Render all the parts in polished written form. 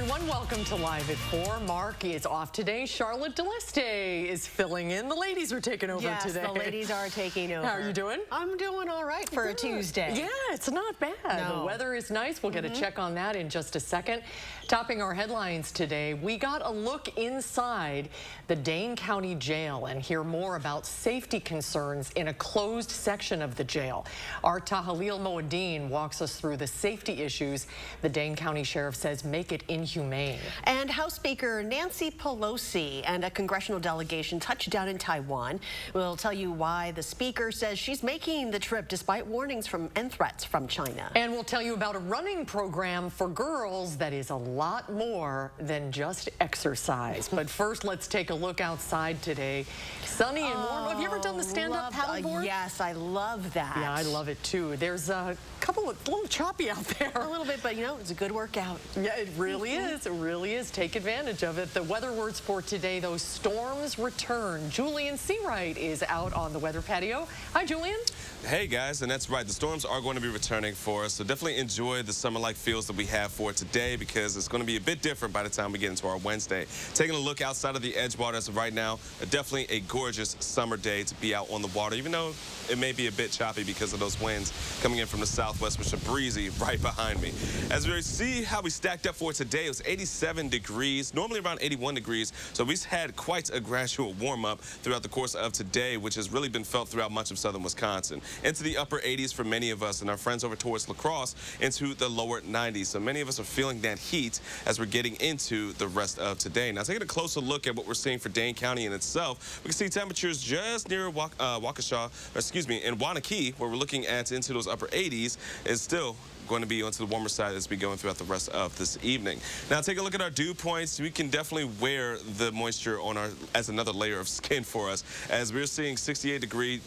everyone. Welcome to Live at 4. Mark is off today. Charlotte DeLeste is filling in. The ladies are taking over today. Yes, the ladies are taking over. How are you doing? I'm doing all right for a Tuesday. Yeah, it's not bad. No. The weather is nice. We'll get a check on that in just a second. Topping our headlines today, we got a look inside the Dane County Jail and hear more about safety concerns in a closed section of the jail. Our Tahalil Moeddin walks us through the safety issues the Dane County Sheriff says make it inhumane. And House Speaker Nancy Pelosi and a congressional delegation touched down in Taiwan. We'll tell you why the speaker says she's making the trip despite warnings and threats from China. And we'll tell you about a running program for girls that is a lot more than just exercise. But first, let's take a look outside today. Sunny and warm. Have you ever done the stand-up paddleboard? Yes, I love that. Yeah, I love it too. There's a little choppy out there. A little bit, but you know, it's a good workout. Yeah, it really is. It really is. Take advantage of it. The weather words for today, those storms return. Julian Seawright is out on the weather patio. Hi, Julian. Hey, guys, and that's right. The storms are going to be returning for us, so definitely enjoy the summer-like feels that we have for today because it's going to be a bit different by the time we get into our Wednesday. Taking a look outside of the Edgewater as of right now, definitely a gorgeous summer day to be out on the water, even though it may be a bit choppy because of those winds coming in from the southwest, which are breezy right behind me. As we see how we stacked up for today, it was 87 degrees, normally around 81 degrees, so we've had quite a gradual warm-up throughout the course of today, which has really been felt throughout much of southern Wisconsin. Into the upper 80s for many of us, and our friends over towards La Crosse into the lower 90s. So many of us are feeling that heat as we're getting into the rest of today. Now, taking a closer look at what we're seeing for Dane County in itself, we can see temperatures just near Waukesha, in Waunakee, where we're looking at into those upper 80s, is still going to be onto the warmer side as we go throughout the rest of this evening. Now, take a look at our dew points. We can definitely wear the moisture on as another layer of skin for us, as we're seeing 68-degree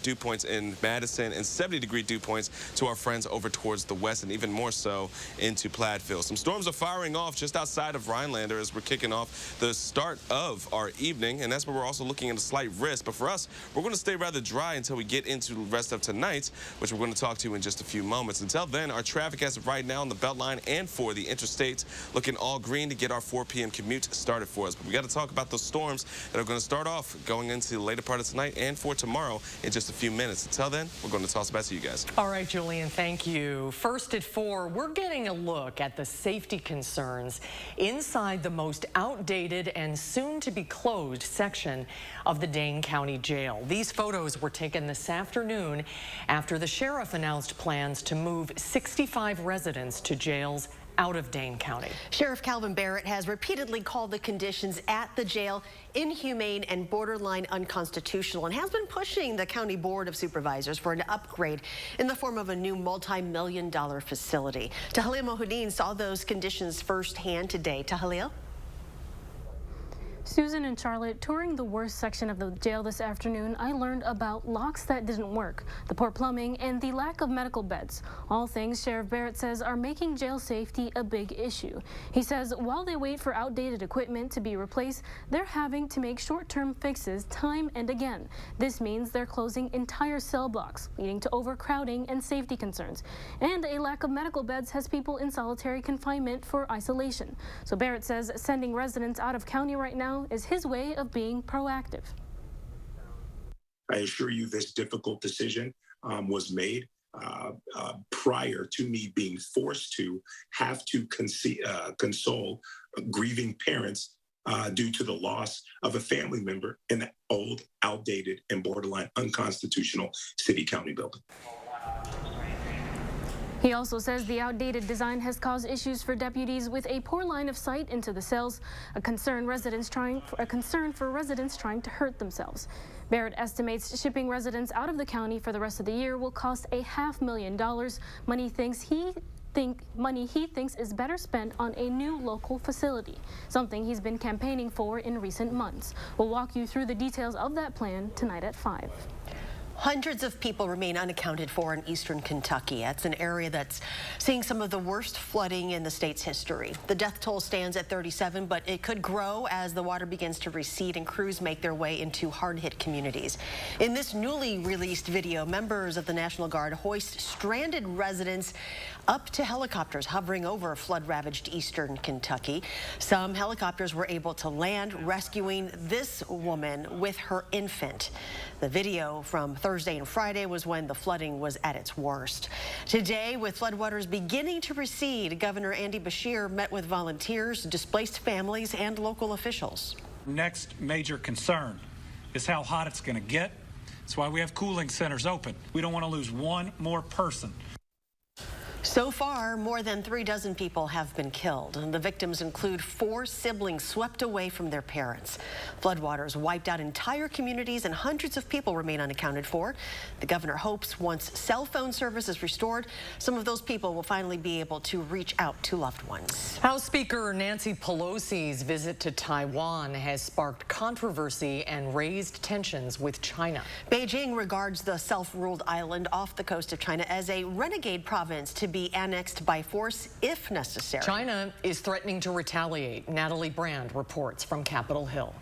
dew points in Madison and 70-degree dew points to our friends over towards the west, and even more so into Platteville. Some storms are firing off just outside of Rhinelander as we're kicking off the start of our evening, and that's where we're also looking at a slight risk. But for us, we're going to stay rather dry until we get into the rest of tonight, which we're going to talk to in just a few moments. Until then, our traffic as of right now on the Beltline and for the interstate looking all green to get our 4 p.m. commute started for us. But we got to talk about those storms that are going to start off going into the later part of tonight and for tomorrow in just a few minutes. Until then, we're going to toss it back to you guys. All right, Julian, thank you. First at 4, we're getting a look at the safety concerns inside the most outdated and soon to be closed section of the Dane County Jail. These photos were taken this afternoon after the sheriff announced plans to move 65 residents to jails out of Dane County. Sheriff Calvin Barrett has repeatedly called the conditions at the jail inhumane and borderline unconstitutional, and has been pushing the County Board of Supervisors for an upgrade in the form of a new multi-million-dollar facility. Tahalil Moeddin saw those conditions firsthand today. Tahalil? Susan and Charlotte, touring the worst section of the jail this afternoon, I learned about locks that didn't work, the poor plumbing, and the lack of medical beds. All things Sheriff Barrett says are making jail safety a big issue. He says while they wait for outdated equipment to be replaced, they're having to make short-term fixes time and again. This means they're closing entire cell blocks, leading to overcrowding and safety concerns. And a lack of medical beds has people in solitary confinement for isolation. So Barrett says sending residents out of county right now is his way of being proactive. I assure you this difficult decision was made prior to me being forced to have to console grieving parents due to the loss of a family member in the old, outdated, and borderline unconstitutional city-county building. He also says the outdated design has caused issues for deputies with a poor line of sight into the cells, a concern for residents trying to hurt themselves. Barrett estimates shipping residents out of the county for the rest of the year will cost $500,000, money he thinks is better spent on a new local facility, something he's been campaigning for in recent months. We'll walk you through the details of that plan tonight at 5. Hundreds of people remain unaccounted for in eastern Kentucky. That's an area that's seeing some of the worst flooding in the state's history. The death toll stands at 37, but it could grow as the water begins to recede and crews make their way into hard-hit communities. In this newly released video, members of the National Guard hoist stranded residents up to helicopters hovering over flood-ravaged eastern Kentucky. Some helicopters were able to land, rescuing this woman with her infant. The video from Thursday and Friday was when the flooding was at its worst. Today, with floodwaters beginning to recede, Governor Andy Beshear met with volunteers, displaced families, and local officials. Next major concern is how hot it's going to get. That's why we have cooling centers open. We don't want to lose one more person. So far, more than 36 people have been killed, and the victims include 4 siblings swept away from their parents. Floodwaters wiped out entire communities, and hundreds of people remain unaccounted for. The governor hopes once cell phone service is restored, some of those people will finally be able to reach out to loved ones. House Speaker Nancy Pelosi's visit to Taiwan has sparked controversy and raised tensions with China. Beijing regards the self-ruled island off the coast of China as a renegade province to be annexed by force if necessary. China is threatening to retaliate. Natalie Brand reports from Capitol Hill.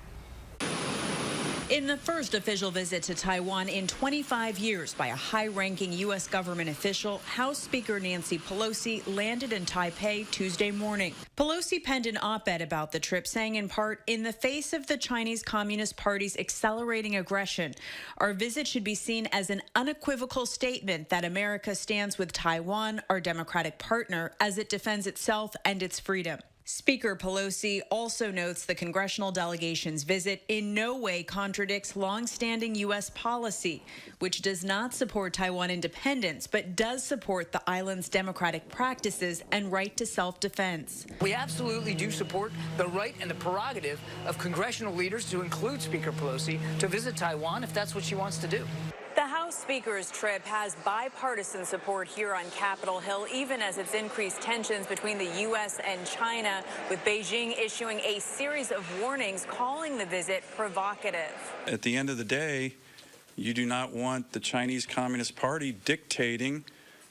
In the first official visit to Taiwan in 25 years by a high-ranking U.S. government official, House Speaker Nancy Pelosi landed in Taipei Tuesday morning. Pelosi penned an op-ed about the trip, saying in part, "In the face of the Chinese Communist Party's accelerating aggression, our visit should be seen as an unequivocal statement that America stands with Taiwan, our democratic partner, as it defends itself and its freedom." Speaker Pelosi also notes the congressional delegation's visit in no way contradicts longstanding U.S. policy, which does not support Taiwan independence, but does support the island's democratic practices and right to self-defense. We absolutely do support the right and the prerogative of congressional leaders, to include Speaker Pelosi, to visit Taiwan if that's what she wants to do. The House Speaker's trip has bipartisan support here on Capitol Hill, even as it's increased tensions between the U.S. and China, with Beijing issuing a series of warnings calling the visit provocative. At the end of the day, you do not want the Chinese Communist Party dictating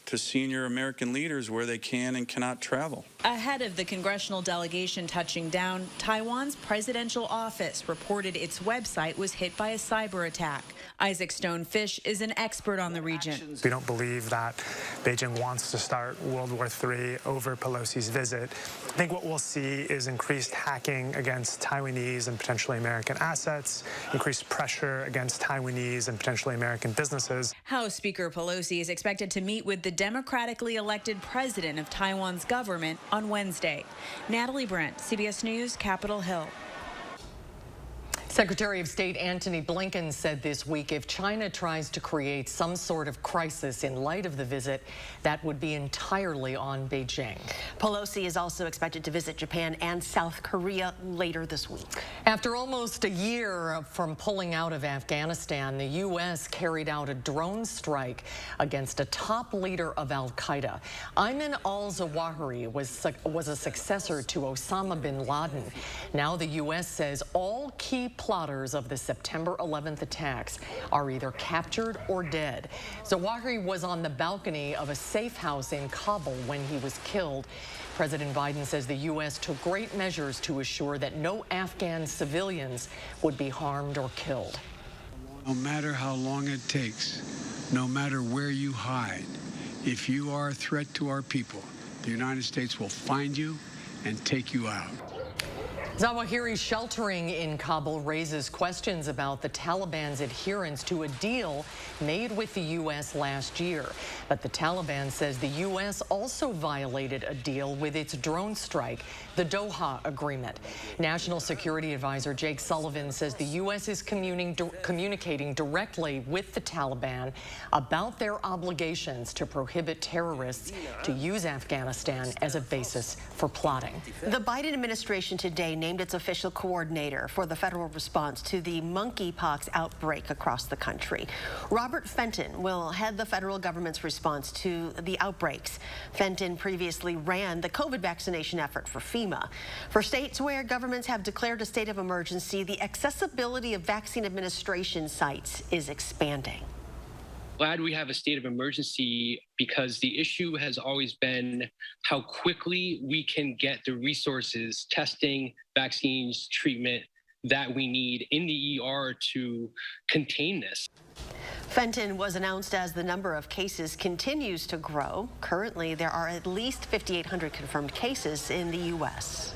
to senior American leaders where they can and cannot travel. Ahead of the congressional delegation touching down, Taiwan's presidential office reported its website was hit by a cyber attack. Isaac Stonefish is an expert on the region. We don't believe that Beijing wants to start World War III over Pelosi's visit. I think what we'll see is increased hacking against Taiwanese and potentially American assets, increased pressure against Taiwanese and potentially American businesses. House Speaker Pelosi is expected to meet with the democratically elected president of Taiwan's government on Wednesday. Natalie Brent, CBS News, Capitol Hill. Secretary of State Antony Blinken said this week if China tries to create some sort of crisis in light of the visit, that would be entirely on Beijing. Pelosi is also expected to visit Japan and South Korea later this week. After almost a year from pulling out of Afghanistan, the U.S. carried out a drone strike against a top leader of al-Qaeda. Ayman al-Zawahiri was a successor to Osama bin Laden. Now the U.S. says all key plotters of the September 11th attacks are either captured or dead. Zawahiri was on the balcony of a safe house in Kabul when he was killed. President Biden says the U.S. took great measures to assure that no Afghan civilians would be harmed or killed. No matter how long it takes, no matter where you hide, if you are a threat to our people, the United States will find you and take you out. Zawahiri's sheltering in Kabul raises questions about the Taliban's adherence to a deal made with the U.S. last year. But the Taliban says the U.S. also violated a deal with its drone strike, the Doha Agreement. National Security Advisor Jake Sullivan says the U.S. is communicating directly with the Taliban about their obligations to prohibit terrorists to use Afghanistan as a basis for plotting. The Biden administration today named its official coordinator for the federal response to the monkeypox outbreak across the country. Robert Fenton will head the federal government's response to the outbreaks. Fenton previously ran the COVID vaccination effort for FEMA. For states where governments have declared a state of emergency, the accessibility of vaccine administration sites is expanding. Glad we have a state of emergency because the issue has always been how quickly we can get the resources, testing, vaccines, treatment that we need in the ER to contain this. Fenton was announced as the number of cases continues to grow. Currently, there are at least 5,800 confirmed cases in the U.S.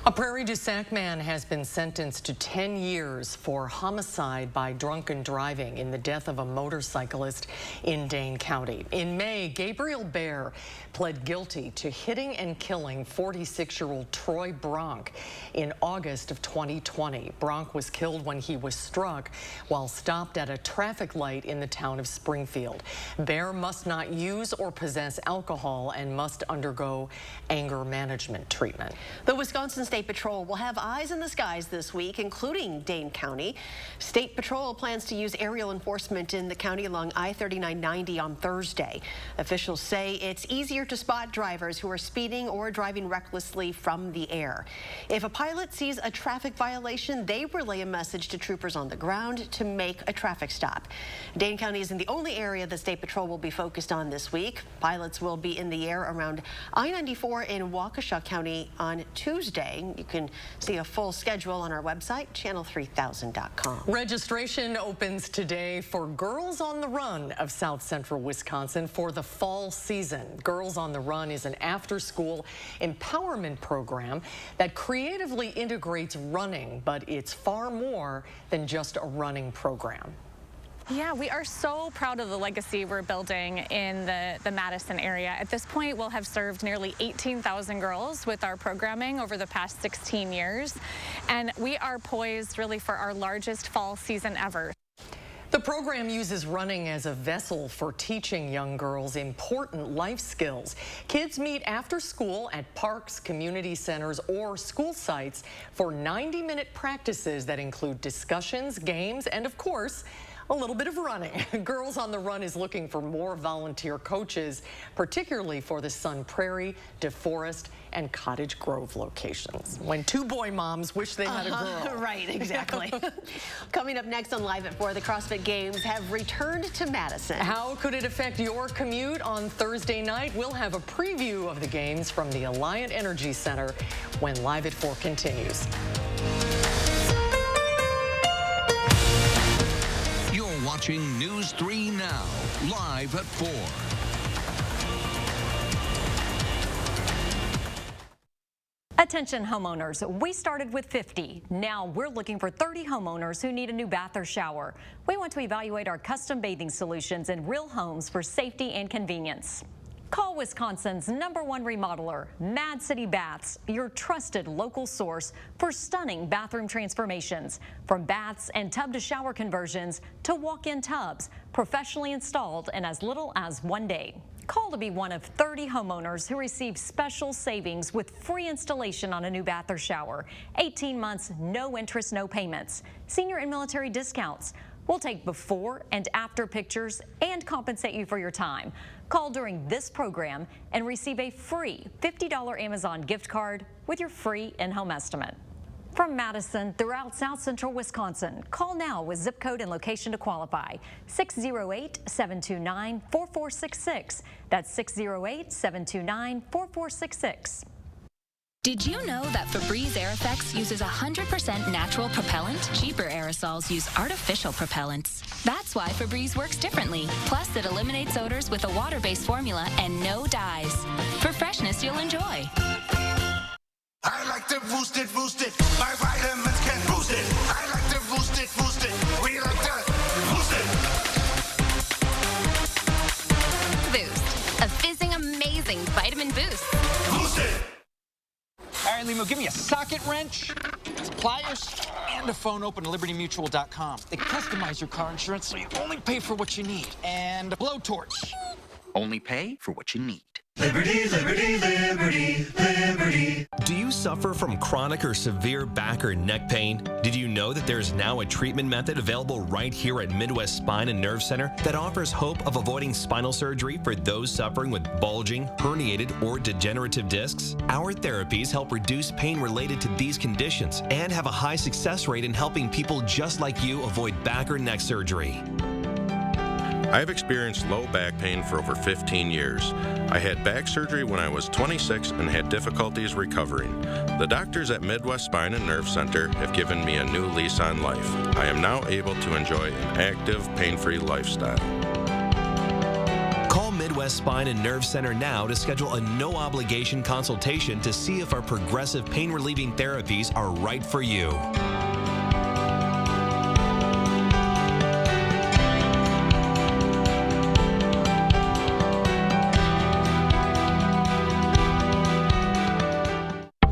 A Prairie du Sac man has been sentenced to 10 years for homicide by drunken driving in the death of a motorcyclist in Dane County. In May, Gabriel Bear pled guilty to hitting and killing 46-year-old Troy Bronk in August of 2020. Bronk was killed when he was struck while stopped at a traffic light in the town of Springfield. Bear must not use or possess alcohol and must undergo anger management treatment. The Wisconsin State Patrol will have eyes in the skies this week, including Dane County. State Patrol plans to use aerial enforcement in the county along I-3990 on Thursday. Officials say it's easier to spot drivers who are speeding or driving recklessly from the air. If a pilot sees a traffic violation, they relay a message to troopers on the ground to make a traffic stop. Dane County isn't the only area the State Patrol will be focused on this week. Pilots will be in the air around I-94 in Waukesha County on Tuesday. You can see a full schedule on our website, channel3000.com. Registration opens today for Girls on the Run of South Central Wisconsin for the fall season. Girls on the Run is an after-school empowerment program that creatively integrates running, but it's far more than just a running program. Yeah, we are so proud of the legacy we're building in the Madison area. At this point, we'll have served nearly 18,000 girls with our programming over the past 16 years. And we are poised really for our largest fall season ever. The program uses running as a vessel for teaching young girls important life skills. Kids meet after school at parks, community centers, or school sites for 90-minute practices that include discussions, games, and of course, a little bit of running. Girls on the Run is looking for more volunteer coaches, particularly for the Sun Prairie, DeForest, and Cottage Grove locations. When two boy moms wish they had a girl. Right, exactly. Coming up next on Live at 4, the CrossFit Games have returned to Madison. How could it affect your commute on Thursday night? We'll have a preview of the games from the Alliant Energy Center when Live at 4 continues. Watching News 3 Now, live at 4. Attention homeowners, we started with 50. Now we're looking for 30 homeowners who need a new bath or shower. We want to evaluate our custom bathing solutions in real homes for safety and convenience. Call Wisconsin's #1 remodeler, Mad City Baths, your trusted local source for stunning bathroom transformations. From baths and tub-to-shower conversions to walk-in tubs, professionally installed in as little as 1 day. Call to be one of 30 homeowners who receive special savings with free installation on a new bath or shower. 18 months, no interest, no payments. Senior and military discounts. We'll take before and after pictures and compensate you for your time. Call during this program and receive a free $50 Amazon gift card with your free in-home estimate. From Madison throughout South Central Wisconsin, call now with zip code and location to qualify. 608-729-4466. That's 608-729-4466. Did you know that Febreze Air Effects uses 100% natural propellant? Cheaper aerosols use artificial propellants. That's why Febreze works differently. Plus, it eliminates odors with a water-based formula and no dyes. For freshness you'll enjoy. I like to boost it, boost it. My vitamins can boost it. I like to boost it, boost it. We like to boost it. Boost. A fizzing, amazing vitamin boost. Boost it. All right, Limo, give me a socket wrench, pliers, and a phone open at libertymutual.com. They customize your car insurance so you only pay for what you need. And a blowtorch. Only pay for what you need. Liberty, liberty, liberty, liberty. Do you suffer from chronic or severe back or neck pain? Did you know that there's now a treatment method available right here at Midwest Spine and Nerve Center that offers hope of avoiding spinal surgery for those suffering with bulging, herniated, or degenerative discs? Our therapies help reduce pain related to these conditions and have a high success rate in helping people just like you avoid back or neck surgery. I have experienced low back pain for over 15 years. I had back surgery when I was 26 and had difficulties recovering. The doctors at Midwest Spine and Nerve Center have given me a new lease on life. I am now able to enjoy an active, pain-free lifestyle. Call Midwest Spine and Nerve Center now to schedule a no-obligation consultation to see if our progressive pain-relieving therapies are right for you.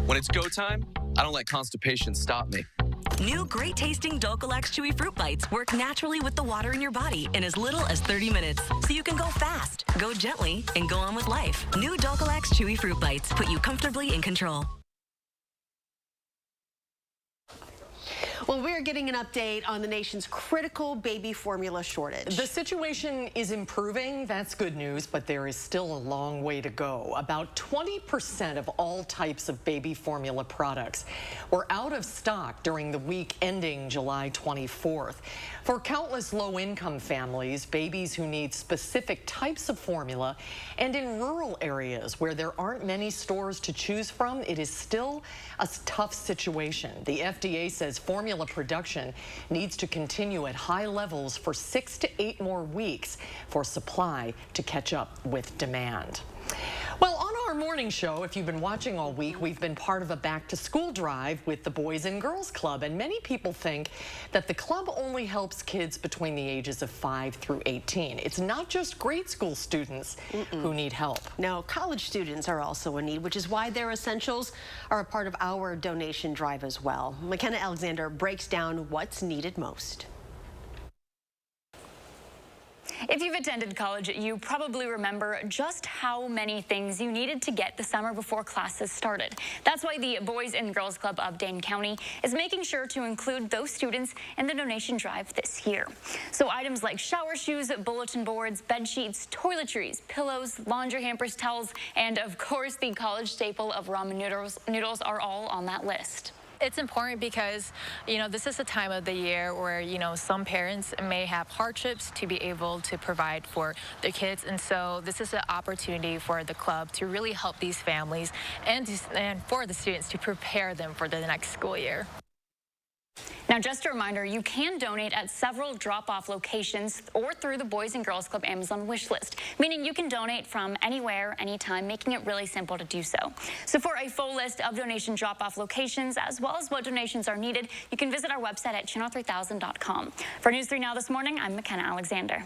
When it's go time, I don't let constipation stop me. New great-tasting Dulcolax Chewy Fruit Bites work naturally with the water in your body in as little as 30 minutes. So you can go fast, go gently, and go on with life. New Dulcolax Chewy Fruit Bites put you comfortably in control. Well, we're getting an update on the nation's critical baby formula shortage. The situation is improving. That's good news, but there is still a long way to go. About 20% of all types of baby formula products were out of stock during the week ending July 24th. For countless low-income families, babies who need specific types of formula, and in rural areas where there aren't many stores to choose from, it is still a tough situation. The FDA says formula production needs to continue at high levels for 6 to 8 more weeks for supply to catch up with demand. Well, on our morning show, if you've been watching all week, we've been part of a back-to-school drive with the Boys and Girls Club, and many people think that the club only helps kids between the ages of 5 through 18. It's not just grade school students who need help. No, college students are also in need, which is why their essentials are a part of our donation drive as well. McKenna Alexander breaks down what's needed most. If you've attended college, you probably remember just how many things you needed to get the summer before classes started. That's why the Boys and Girls Club of Dane County is making sure to include those students in the donation drive this year. So items like shower shoes, bulletin boards, bed sheets, toiletries, pillows, laundry hampers, towels, and of course the college staple of ramen noodles are all on that list. It's important because, this is a time of the year where, some parents may have hardships to be able to provide for their kids. And so this is an opportunity for the club to really help these families and for the students to prepare them for the next school year. Now, just a reminder, you can donate at several drop-off locations or through the Boys and Girls Club Amazon wish list, meaning you can donate from anywhere, anytime, making it really simple to do so. So for a full list of donation drop-off locations, as well as what donations are needed, you can visit our website at channel3000.com. For News 3 Now this morning, I'm McKenna Alexander.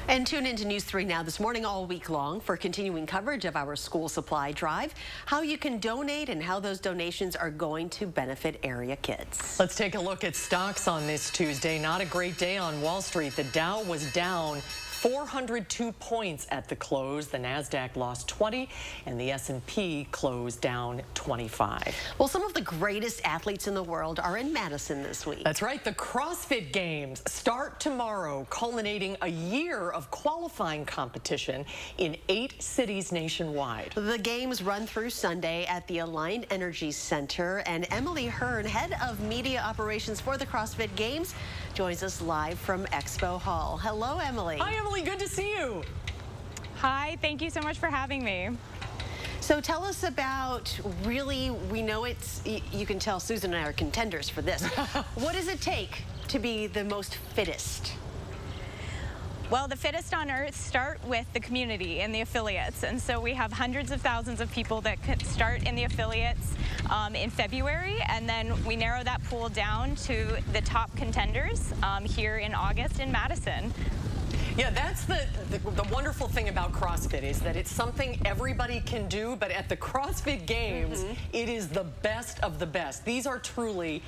And tune into News 3 Now this morning all week long for continuing coverage of our school supply drive, how you can donate and how those donations are going to benefit area kids. Let's take a look at stocks on this Tuesday. Not a great day on Wall Street. The Dow was down 402 points at the close. The NASDAQ lost 20 and the S&P closed down 25. Well, some of the greatest athletes in the world are in Madison this week. That's right. The CrossFit Games start tomorrow, culminating a year of qualifying competition in 8 cities nationwide. The games run through Sunday at the Aligned Energy Center, and Emily Hearn, head of media operations for the CrossFit Games, joins us live from Expo Hall. Hello, Emily. Hi, Emily. Good to see you. Hi. Thank you so much for having me. So tell us about, really, we know you can tell Susan and I are contenders for this. What does it take to be the most fittest? Well, the fittest on earth start with the community and the affiliates. And so we have hundreds of thousands of people that could start in the affiliates in February. And then we narrow that pool down to the top contenders here in August in Madison. Yeah, that's the wonderful thing about CrossFit is that it's something everybody can do, but at the CrossFit Games, it is the best of the best. These are truly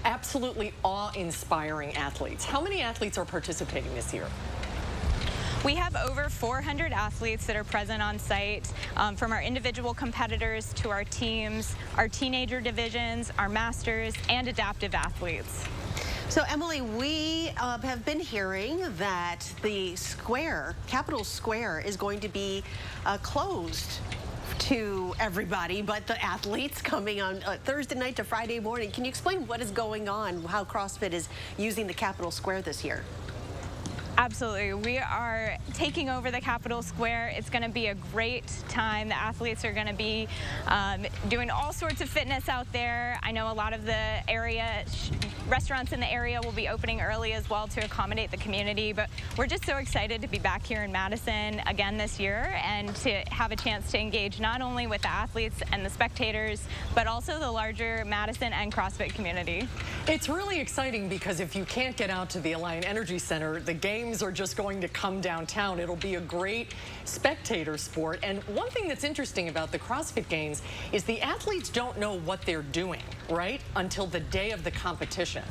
absolutely awe-inspiring athletes. How many athletes are participating this year? We have over 400 athletes that are present on site, from our individual competitors to our teams, our teenager divisions, our masters, and adaptive athletes. So, Emily, we have been hearing that the Capitol Square, is going to be closed to everybody but the athletes coming on Thursday night to Friday morning. Can you explain what is going on, how CrossFit is using the Capitol Square this year? Absolutely. We are taking over the Capitol Square. It's going to be a great time. The athletes are going to be doing all sorts of fitness out there. I know a lot of the restaurants in the area will be opening early as well to accommodate the community, but we're just so excited to be back here in Madison again this year and to have a chance to engage not only with the athletes and the spectators, but also the larger Madison and CrossFit community. It's really exciting because if you can't get out to the Alliant Energy Center, the games are just going to come downtown. It'll be a great spectator sport. And one thing that's interesting about the CrossFit Games is the athletes don't know what they're doing, right? Until the day of the competition.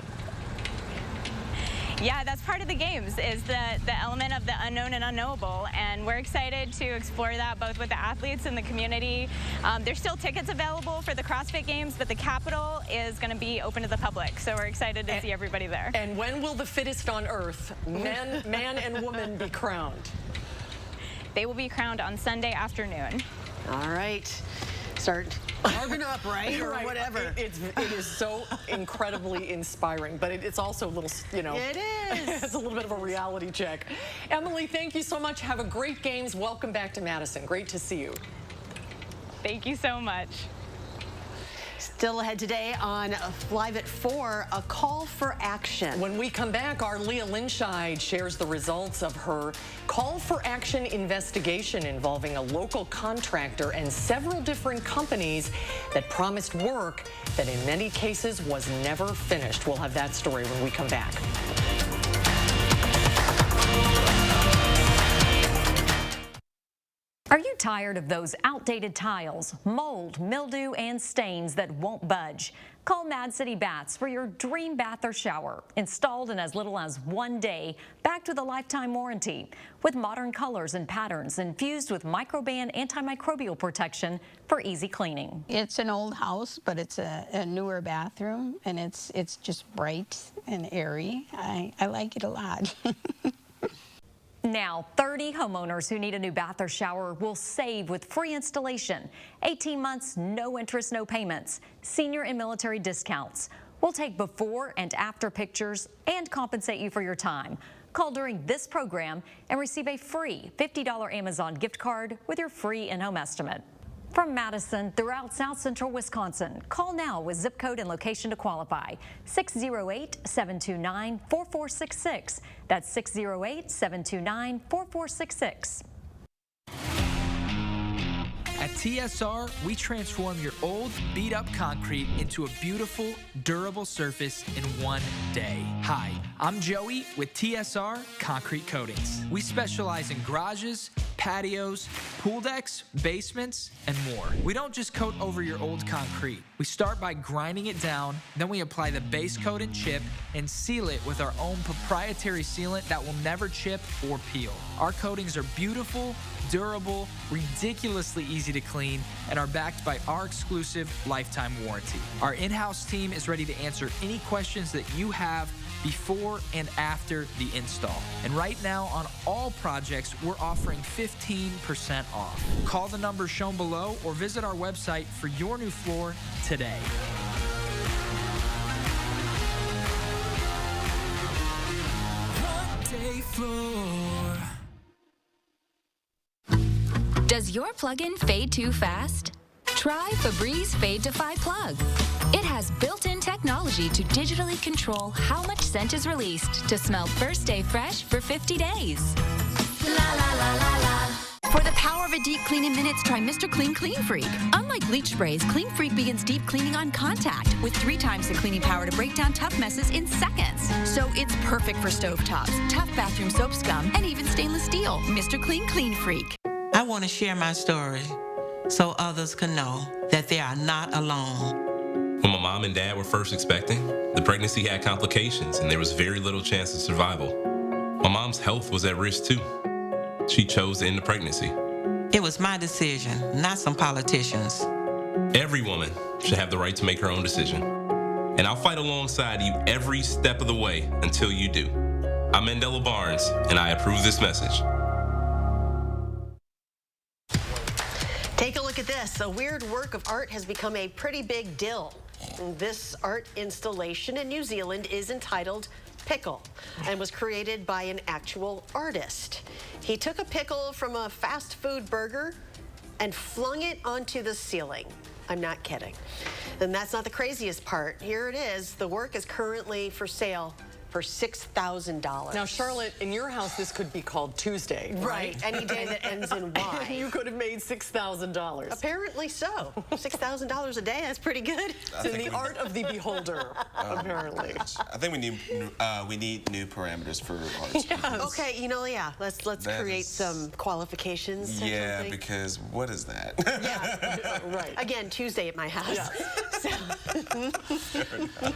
Yeah, that's part of the games, is the element of the unknown and unknowable, and we're excited to explore that both with the athletes and the community. There's still tickets available for the CrossFit Games, but the Capitol is going to be open to the public, so we're excited to see everybody there. And when will the fittest on earth, man and woman, be crowned? They will be crowned on Sunday afternoon. All right. Start carving up, right? Or whatever. It is so incredibly inspiring, but it's also a little, you know. It is. It's a little bit of a reality check. Emily, thank you so much. Have a great games. Welcome back to Madison. Great to see you. Thank you so much. Still ahead today on Live at 4, a call for action. When we come back, our Leah Linscheid shares the results of her call for action investigation involving a local contractor and several different companies that promised work that in many cases was never finished. We'll have that story when we come back. Are you tired of those outdated tiles, mold, mildew, and stains that won't budge? Call Mad City Baths for your dream bath or shower. Installed in as little as 1 day, backed with a lifetime warranty. With modern colors and patterns infused with microban antimicrobial protection for easy cleaning. It's an old house, but it's a newer bathroom, and it's just bright and airy. I like it a lot. Now, 30 homeowners who need a new bath or shower will save with free installation, 18 months, no interest, no payments, senior and military discounts. We'll take before and after pictures and compensate you for your time. Call during this program and receive a free $50 Amazon gift card with your free in-home estimate. From Madison throughout South Central Wisconsin, call now with zip code and location to qualify. 608-729-4466. That's 608-729-4466. At TSR, we transform your old, beat-up concrete into a beautiful, durable surface in 1 day. Hi, I'm Joey with TSR Concrete Coatings. We specialize in garages, patios, pool decks, basements, and more. We don't just coat over your old concrete. We start by grinding it down, then we apply the base coat and chip and seal it with our own proprietary sealant that will never chip or peel. Our coatings are beautiful, durable, ridiculously easy to clean, and are backed by our exclusive lifetime warranty. Our in-house team is ready to answer any questions that you have before and after the install. And right now on all projects, we're offering 15% off. Call the number shown below or visit our website for your new floor today. Day floor. Does your plug-in fade too fast? Try Febreze Fade to Fly Plug. It has built-in technology to digitally control how much scent is released to smell first day fresh for 50 days. La la la la la. For the power of a deep clean in minutes, try Mr. Clean Clean Freak. Unlike bleach sprays, Clean Freak begins deep cleaning on contact with 3 times the cleaning power to break down tough messes in seconds. So it's perfect for stovetops, tough bathroom soap scum, and even stainless steel. Mr. Clean Clean Freak. I want to share my story so others can know that they are not alone. When my mom and dad were first expecting, the pregnancy had complications and there was very little chance of survival. My mom's health was at risk too. She chose to end the pregnancy. It was my decision, not some politicians. Every woman should have the right to make her own decision. And I'll fight alongside you every step of the way until you do. I'm Mandela Barnes, and I approve this message. Take a look at this. A weird work of art has become a pretty big deal. This art installation in New Zealand is entitled pickle and was created by an actual artist. He took a pickle from a fast food burger and flung it onto the ceiling. I'm not kidding. And that's not the craziest part. Here it is. The work is currently for sale for $6,000. Now, Charlotte, in your house, this could be called Tuesday, right? Any day that ends in Y. You could have made $6,000. Apparently so. $6,000 a day, that's pretty good. It's in the art of the beholder, apparently. I think we need new parameters for art. Yes. Okay, yeah, let's create some qualifications. Yeah, because what is that? Yeah, right. Again, Tuesday at my house. Yeah.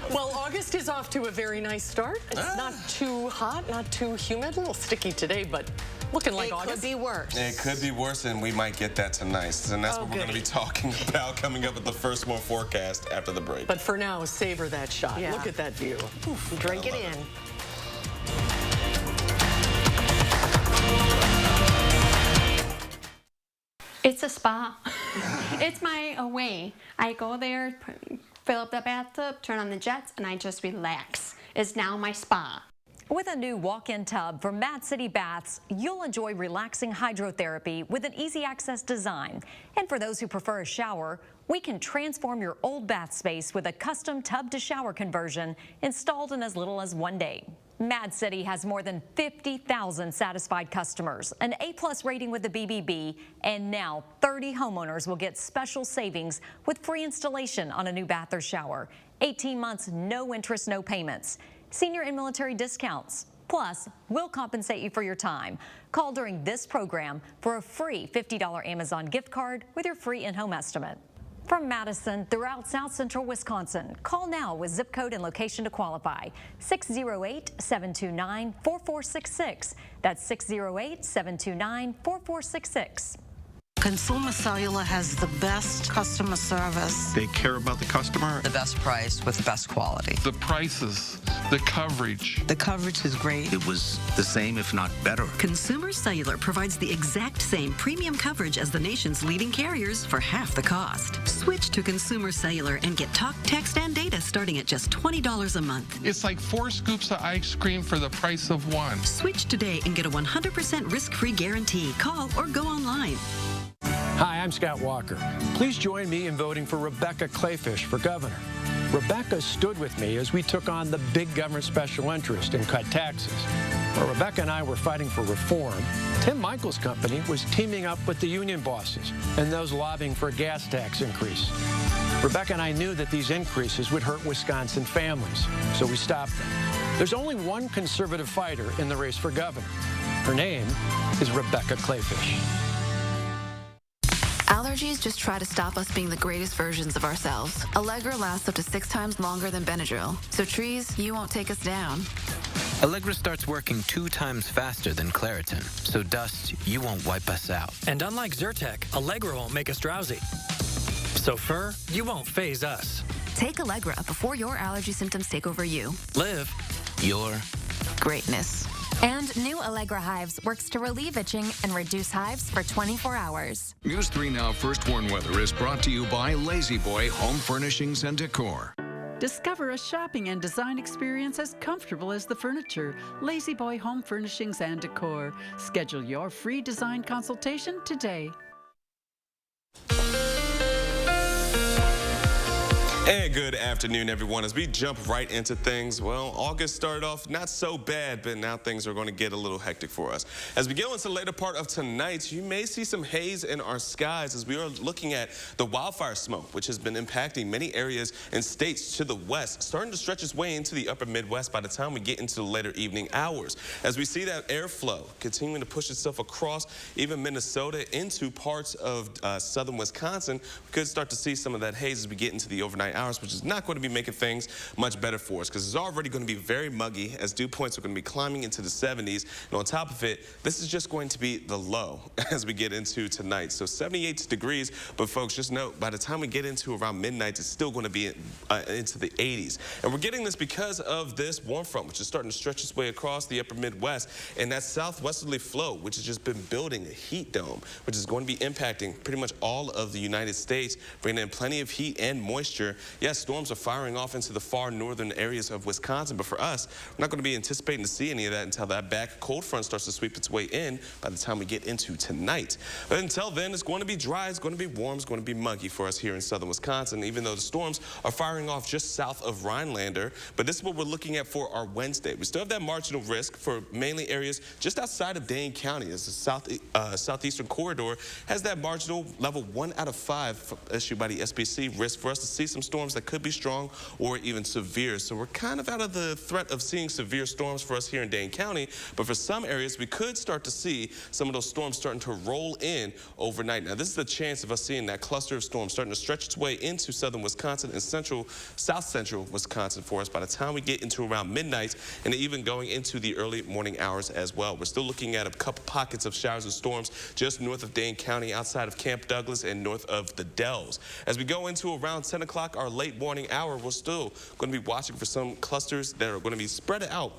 Well, August is off to a very nice start. It's not too hot, not too humid, a little sticky today, but looking like August. It could be worse. It could be worse, and we might get that tonight. And that's what we're going to be talking about coming up with the first warm forecast after the break. But for now, savor that shot. Yeah. Look at that view. Oof, drink it in. It's a spa. It's my way. I go there, fill up the bathtub, turn on the jets, and I just relax. It's now my spa. With a new walk-in tub from Mad City Baths, you'll enjoy relaxing hydrotherapy with an easy access design. And for those who prefer a shower, we can transform your old bath space with a custom tub-to-shower conversion installed in as little as 1 day. Mad City has more than 50,000 satisfied customers, an A+ rating with the BBB, and now 30 homeowners will get special savings with free installation on a new bath or shower. 18 months, no interest, no payments. Senior and military discounts. Plus, we'll compensate you for your time. Call during this program for a free $50 Amazon gift card with your free in-home estimate. From Madison throughout South Central Wisconsin, call now with zip code and location to qualify. 608-729-4466. That's 608-729-4466. Consumer Cellular has the best customer service. They care about the customer. The best price with the best quality. The prices, the coverage. The coverage is great. It was the same, if not better. Consumer Cellular provides the exact same premium coverage as the nation's leading carriers for half the cost. Switch to Consumer Cellular and get talk, text, and data starting at just $20 a month. It's like 4 scoops of ice cream for the price of 1. Switch today and get a 100% risk-free guarantee. Call or go online. Hi, I'm Scott Walker. Please join me in voting for Rebecca Clayfish for governor. Rebecca stood with me as we took on the big government special interest and cut taxes. While Rebecca and I were fighting for reform, Tim Michael's company was teaming up with the union bosses and those lobbying for a gas tax increase. Rebecca and I knew that these increases would hurt Wisconsin families, so we stopped them. There's only one conservative fighter in the race for governor. Her name is Rebecca Clayfish. Allergies just try to stop us being the greatest versions of ourselves. Allegra lasts up to 6 times longer than Benadryl. So trees, you won't take us down. Allegra starts working 2 times faster than Claritin. So dust, you won't wipe us out. And unlike Zyrtec, Allegra won't make us drowsy. So fur, you won't phase us. Take Allegra before your allergy symptoms take over you. Live your greatness. And new Allegra Hives works to relieve itching and reduce hives for 24 hours. News 3 Now First Warn Weather is brought to you by Lazy Boy Home Furnishings and Decor. Discover a shopping and design experience as comfortable as the furniture. Lazy Boy Home Furnishings and Decor. Schedule your free design consultation today. And good afternoon, everyone. As we jump right into things, well, August started off not so bad, but now things are going to get a little hectic for us. As we go into the later part of tonight, you may see some haze in our skies as we are looking at the wildfire smoke, which has been impacting many areas and states to the west, starting to stretch its way into the upper Midwest by the time we get into the later evening hours. As we see that airflow continuing to push itself across even Minnesota into parts of southern Wisconsin, we could start to see some of that haze as we get into the overnight hours, which is not going to be making things much better for us because it's already going to be very muggy as dew points are going to be climbing into the 70s. And on top of it, this is just going to be the low as we get into tonight. So 78 degrees, but folks, just note, by the time we get into around midnight, it's still going to be into the 80s. And we're getting this because of this warm front, which is starting to stretch its way across the upper Midwest, and that southwesterly flow, which has just been building a heat dome, which is going to be impacting pretty much all of the United States, bringing in plenty of heat and moisture yes, storms are firing off into the far northern areas of Wisconsin, but for us, we're not going to be anticipating to see any of that until that back cold front starts to sweep its way in by the time we get into tonight. But until then, it's going to be dry, it's going to be warm, it's going to be muggy for us here in southern Wisconsin, even though the storms are firing off just south of Rhinelander. But this is what we're looking at for our Wednesday. We still have that marginal risk for mainly areas just outside of Dane County, as the southeastern corridor has that marginal level 1 out of 5 issued by the SPC risk for us to see some storms that could be strong or even severe. So we're kind of out of the threat of seeing severe storms for us here in Dane County, but for some areas we could start to see some of those storms starting to roll in overnight. Now this is the chance of us seeing that cluster of storms starting to stretch its way into southern Wisconsin and south central Wisconsin for us by the time we get into around midnight, and even going into the early morning hours as well. We're still looking at a couple pockets of showers and storms just north of Dane County, outside of Camp Douglas and north of the Dells. As we go into around 10 o'clock, our late morning hour, we're still going to be watching for some clusters that are going to be spread out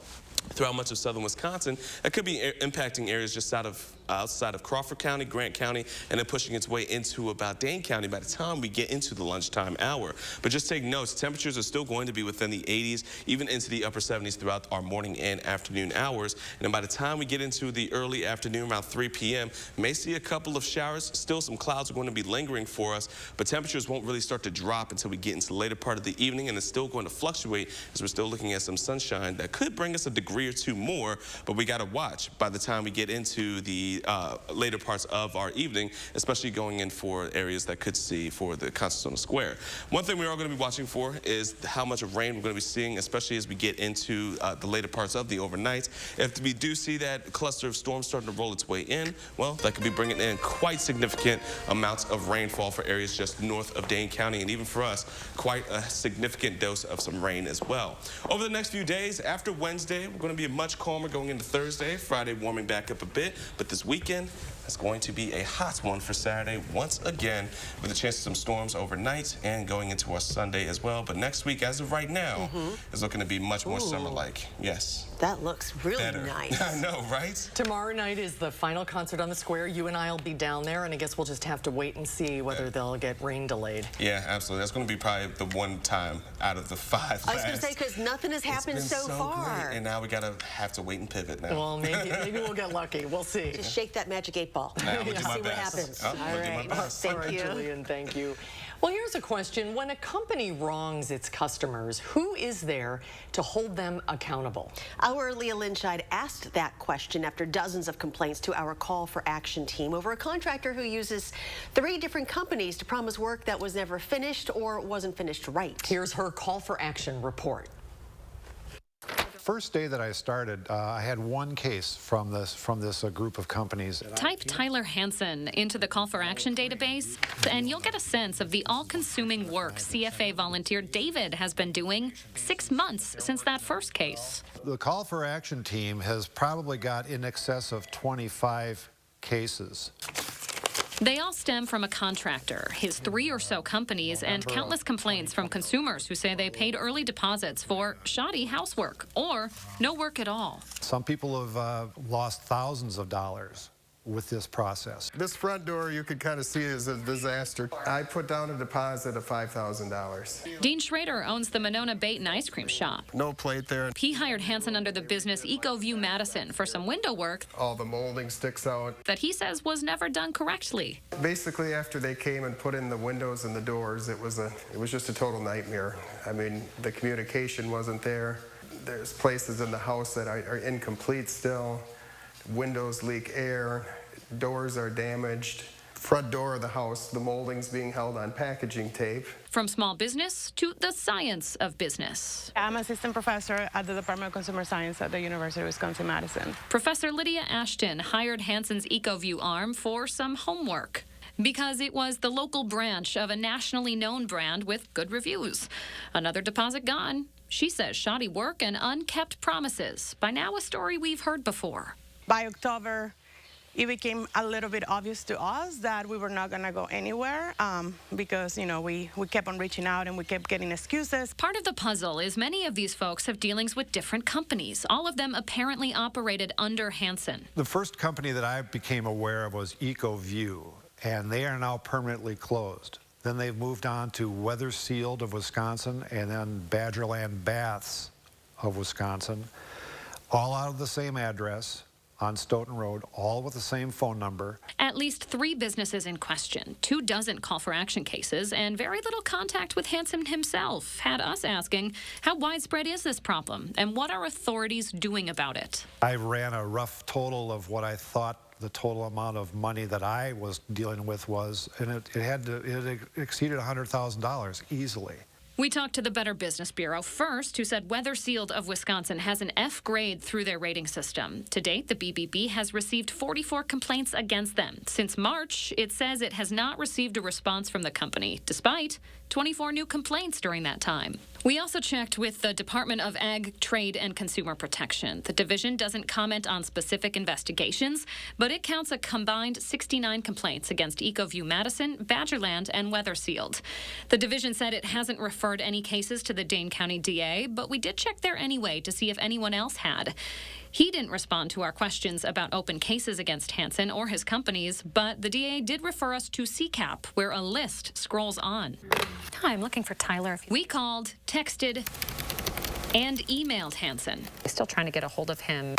throughout much of southern Wisconsin. That could be impacting areas just outside of Crawford County, Grant County, and then pushing its way into about Dane County by the time we get into the lunchtime hour. But just take notes, temperatures are still going to be within the 80s, even into the upper 70s throughout our morning and afternoon hours. And then by the time we get into the early afternoon, around 3 p.m., may see a couple of showers. Still some clouds are going to be lingering for us, but temperatures won't really start to drop until we get into the later part of the evening, and it's still going to fluctuate as we're still looking at some sunshine that could bring us a degree or two more, but we got to watch by the time we get into the later parts of our evening, especially going in for areas that could see for the Constitutional Square. One thing we are going to be watching for is how much of rain we're going to be seeing, especially as we get into the later parts of the overnight. If we do see that cluster of storms starting to roll its way in, well, that could be bringing in quite significant amounts of rainfall for areas just north of Dane County, and even for us, quite a significant dose of some rain as well. Over the next few days, after Wednesday, we're going to be much calmer going into Thursday, Friday warming back up a bit, but this weekend is going to be a hot one for Saturday once again, with a chance of some storms overnight and going into our Sunday as well. But next week, as of right now, is looking to be much more summer-like. Yes. That looks really nice. I know, right? Tomorrow night is the final concert on the square. You and I will be down there, and I guess we'll just have to wait and see whether they'll get rain delayed. Yeah, absolutely. That's going to be probably the one time out of the 5 I was going to say, because nothing has happened so far. Great, and now we have to wait and pivot now. Well, maybe we'll get lucky. We'll see. Just shake that magic 8-ball. Now we'll do my see what best. happens. Oh, All right. Thank you. Julian, thank you. Well, here's a question. When a company wrongs its customers, who is there to hold them accountable? Our Leah Linscheid asked that question after dozens of complaints to our Call for Action team over a contractor who uses 3 different companies to promise work that was never finished or wasn't finished right. Here's her Call for Action report. First day that I started, I had one case from this group of companies. Type Tyler Hansen into the Call for Action database, and you'll get a sense of the all-consuming work CFA volunteer David has been doing 6 months since that first case. The Call for Action team has probably got in excess of 25 cases. They all stem from a contractor, his 3 or so companies, and countless complaints from consumers who say they paid early deposits for shoddy housework or no work at all. Some people have lost thousands of dollars with this process. This front door you could kind of see as a disaster. I put down a deposit of $5,000. Dean Schrader owns the Monona Bait and Ice Cream Shop. No plate there. He hired Hansen under the business EcoView Madison for some window work. All the molding sticks out. That he says was never done correctly. Basically, after they came and put in the windows and the doors, it was just a total nightmare. I mean, the communication wasn't there. There's places in the house that are incomplete still. Windows leak air, doors are damaged. Front door of the house, the molding's being held on packaging tape. From small business to the science of business. I'm assistant professor at the Department of Consumer Science at the University of Wisconsin-Madison. Professor Lydia Ashton hired Hansen's EcoView arm for some homework, because it was the local branch of a nationally known brand with good reviews. Another deposit gone. She says shoddy work and unkept promises. By now, a story we've heard before. By October, it became a little bit obvious to us that we were not going to go anywhere because, you know, we kept on reaching out and we kept getting excuses. Part of the puzzle is many of these folks have dealings with different companies, all of them apparently operated under Hansen. The first company that I became aware of was EcoView, and they are now permanently closed. Then they've moved on to Weather Sealed of Wisconsin, and then Badgerland Baths of Wisconsin, all out of the same address on Stoughton Road, all with the same phone number. At least 3 businesses in question, 24 call for action cases, and very little contact with Hansen himself had us asking, how widespread is this problem, and what are authorities doing about it? I ran a rough total of what I thought the total amount of money that I was dealing with was, and it exceeded $100,000 easily. We talked to the Better Business Bureau first, who said Weather Sealed of Wisconsin has an F grade through their rating system. To date, the BBB has received 44 complaints against them. Since March, it says it has not received a response from the company, despite 24 new complaints during that time. We also checked with the Department of Ag, Trade, and Consumer Protection. The division doesn't comment on specific investigations, but it counts a combined 69 complaints against EcoView Madison, Badgerland, and Weather Sealed. The division said it hasn't referred any cases to the Dane County DA, but we did check there anyway to see if anyone else had. He didn't respond to our questions about open cases against Hansen or his companies, but the DA did refer us to CCAP, where a list scrolls on. Hi, I'm looking for Tyler. We called, texted, and emailed Hansen. Still trying to get a hold of him.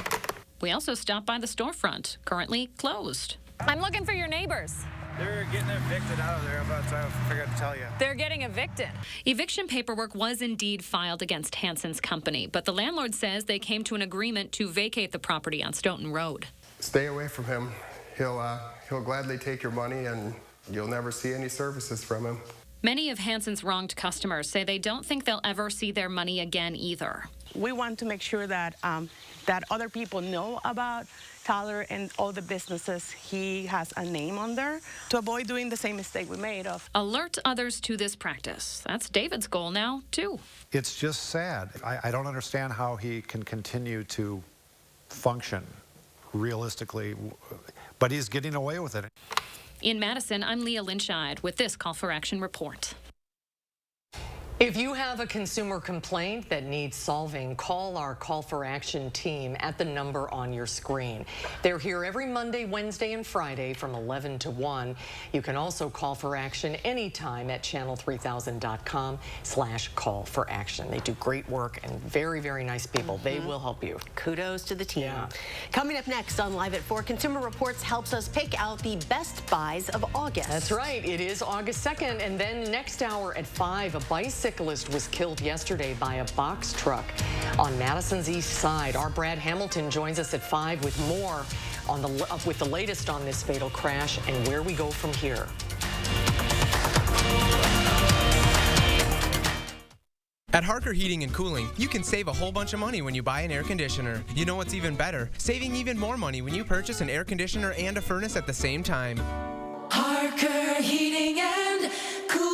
We also stopped by the storefront, currently closed. I'm looking for your neighbors. They're getting evicted out of there, but I forgot to tell you. They're getting evicted. Eviction paperwork was indeed filed against Hansen's company, but the landlord says they came to an agreement to vacate the property on Stoughton Road. Stay away from him. He'll gladly take your money, and you'll never see any services from him. Many of Hansen's wronged customers say they don't think they'll ever see their money again either. We want to make sure that that other people know about Tyler and all the businesses he has a name on there, to avoid doing the same mistake we made of. Alert others to this practice. That's David's goal now, too. It's just sad. I don't understand how he can continue to function realistically, but he's getting away with it. In Madison, I'm Leah Lynchide with this Call for Action report. If you have a consumer complaint that needs solving, call our Call for Action team at the number on your screen. They're here every Monday, Wednesday, and Friday from 11 to 1. You can also call for action anytime at channel3000.com/call-for-action. They do great work and very, very nice people. They will help you. Kudos to the team. Yeah. Coming up next on Live at 4, Consumer Reports helps us pick out the best buys of August. That's right. It is August 2nd, and then next hour at 5, a bicyclist was killed yesterday by a box truck on Madison's east side. Our Brad Hamilton joins us at 5 with more on with the latest on this fatal crash and where we go from here. At Harker Heating and Cooling, you can save a whole bunch of money when you buy an air conditioner. You know what's even better? Saving even more money when you purchase an air conditioner and a furnace at the same time. Harker Heating and Cooling.